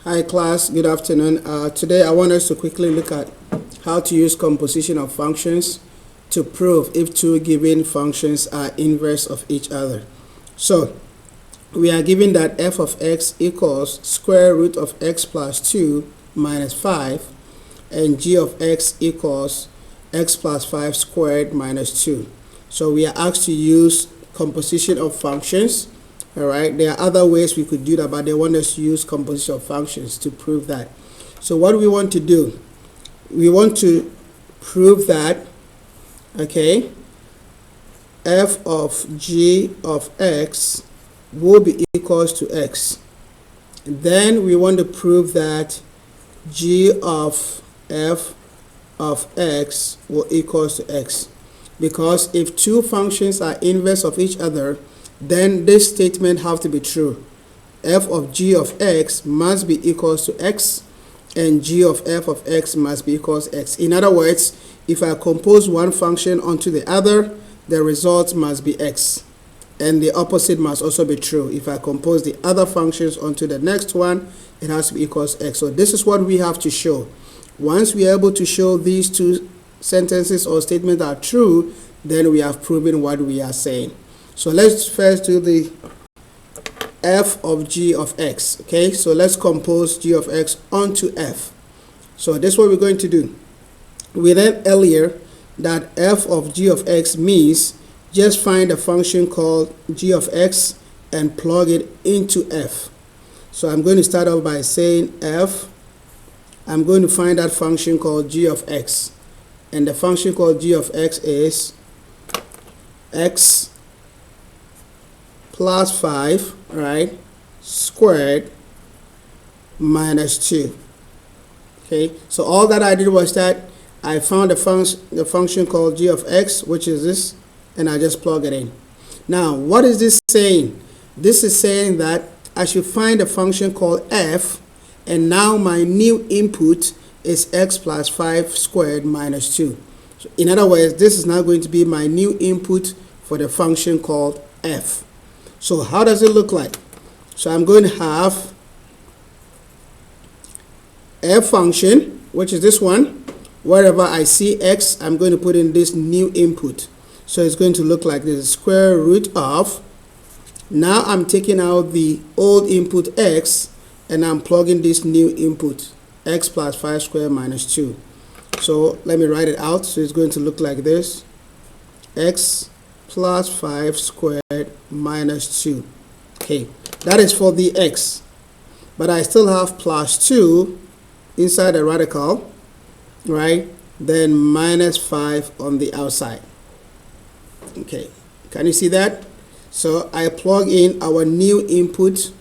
Hi class, good afternoon. Today I want us to quickly look at how to use composition of functions to prove if two given functions are inverse of each other. So we are given that f of x equals square root of x plus 2 minus 5 and g of x equals x plus 5 squared minus 2. So we are asked to use composition of functions. Alright, there are other ways we could do that, but they want us to use composition of functions to prove that. So what we want to do, we want to prove that, okay, f of g of x will be equals to x. Then we want to prove that g of f of x will equals to x. Because if two functions are inverse of each other, then this statement have to be true. F of g of x must be equals to x, and g of f of x must be equals to x. In other words, if I compose one function onto the other, the result must be x. And the opposite must also be true. If I compose the other functions onto the next one, it has to be equals to x. So this is what we have to show. Once we are able to show these two sentences or statements are true, then we have proven what we are saying. So let's first do the f of g of x. Okay, so let's compose g of x onto f. So this is what we're going to do. We read earlier that f of g of x means just find a function called g of x and plug it into f. So I'm going to start off by saying f. I'm going to find that function called g of x. And the function called g of x is x plus 5, right, squared minus 2. Okay, so all that I did was that I found the function called g of x, which is this, and I just plug it in. Now, what is this saying? This is saying that I should find a function called f, and now my new input is x plus 5 squared minus 2. So in other words, this is now going to be my new input for the function called f. So how does it look like? So I'm going to have f function, which is this one. Wherever I see x, I'm going to put in this new input. So it's going to look like this: square root of. Now I'm taking out the old input x, and I'm plugging this new input, x plus 5 squared minus 2. So let me write it out. So it's going to look like this: x plus 5 squared minus 2. Okay, that is for the x. But I still have plus 2 inside the radical, right? Then minus 5 on the outside. Okay, can you see that? So I plug in our new input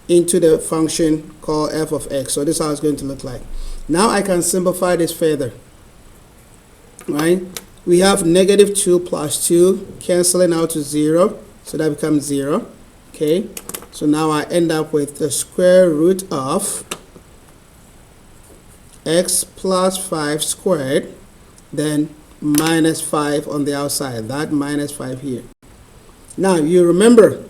into the function called f of x. So this is how it's going to look like. Now I can simplify this further, right? We have negative 2 plus 2 canceling out to 0, so that becomes 0. Okay, so now I end up with the square root of x plus 5 squared, then minus 5 on the outside, that minus 5 here. Now you remember,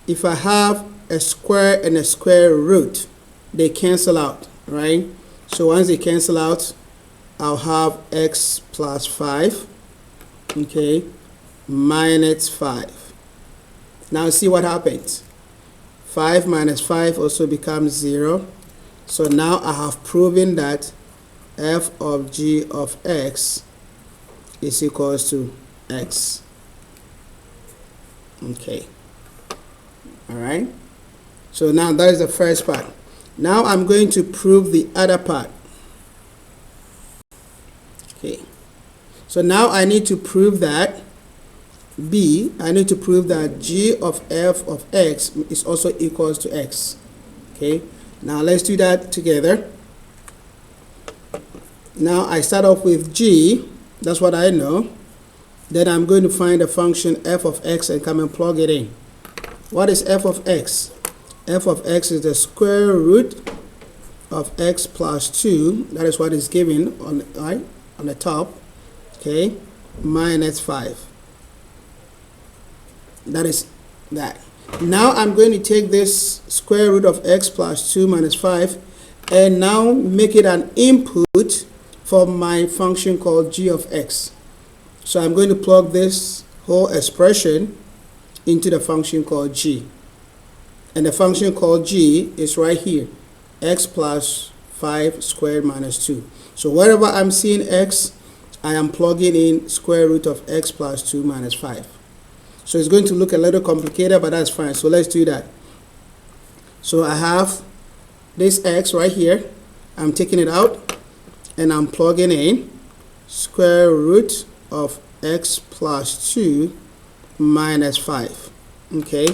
if I have a square and a square root, they cancel out, right? So once they cancel out, I'll have x plus 5, okay, minus 5. Now see what happens. 5 minus 5 also becomes 0. So now I have proven that f of g of x is equals to x. Okay. All right. So now that is the first part. Now I'm going to prove the other part. Okay. So now I need to prove that I need to prove that g of f of x is also equals to x. Okay. Now let's do that together. Now I start off with g. That's what I know. Then I'm going to find a function f of x and come and plug it in. What is f of x? F of x is the square root of x plus 2. That is what is given on the top. Okay, minus 5. That is that. Now I'm going to take this square root of x plus 2 minus 5 and now make it an input for my function called g of x. So I'm going to plug this whole expression into the function called g. And the function called g is right here, x plus 5 squared minus 2. So wherever I'm seeing x, I am plugging in square root of x plus 2 minus 5. So it's going to look a little complicated, but that's fine. So let's do that. So I have this x right here. I'm taking it out, and I'm plugging in square root of x plus 2 minus 5. Okay.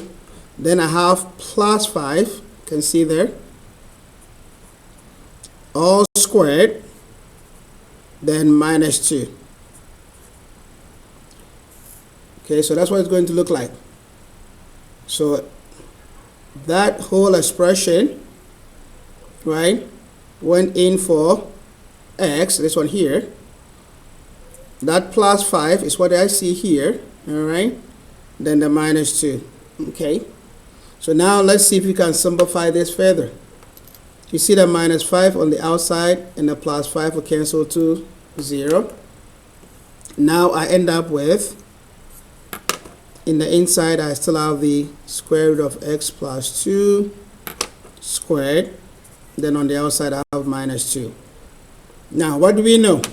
Then I have plus 5, you can see there, all squared, then minus 2. Okay, so that's what it's going to look like. So that whole expression, right, went in for x, this one here. That plus 5 is what I see here, all right, then the minus 2. Okay. So now let's see if we can simplify this further. You see the minus 5 on the outside and the plus 5 will cancel to 0. Now I end up with, in the inside I still have the square root of x plus 2 squared. Then on the outside I have minus 2. Now what do we know?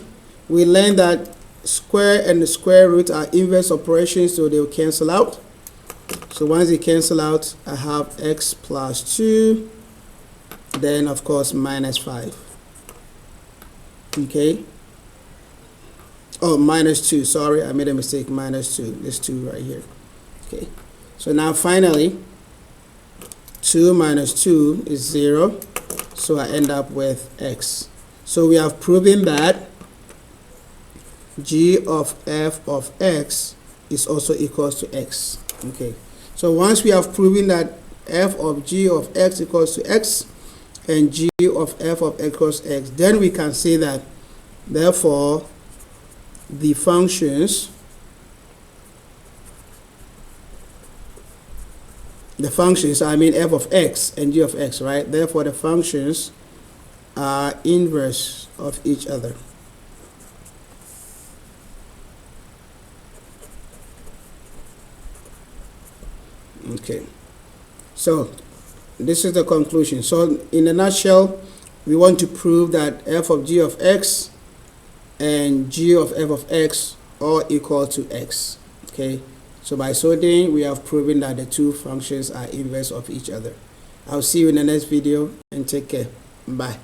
We learned that square and the square root are inverse operations, so they will cancel out. So once they cancel out, I have x plus 2, then of course minus 5. Okay. Oh, minus 2. Sorry, I made a mistake. Minus 2. This 2 right here. Okay. So now finally, 2 minus 2 is 0. So I end up with x. So we have proven that g of f of x is also equals to x. Okay. So once we have proven that f of g of x equals to x and g of f of x equals x, then we can say that therefore the functions I mean f of x and g of x, right? Therefore the functions are inverse of each other. Okay, so this is the conclusion. So in a nutshell, we want to prove that f of g of x and g of f of x are equal to x. Okay, so by so doing, we have proven that the two functions are inverse of each other. I'll see you in the next video, and take care. Bye.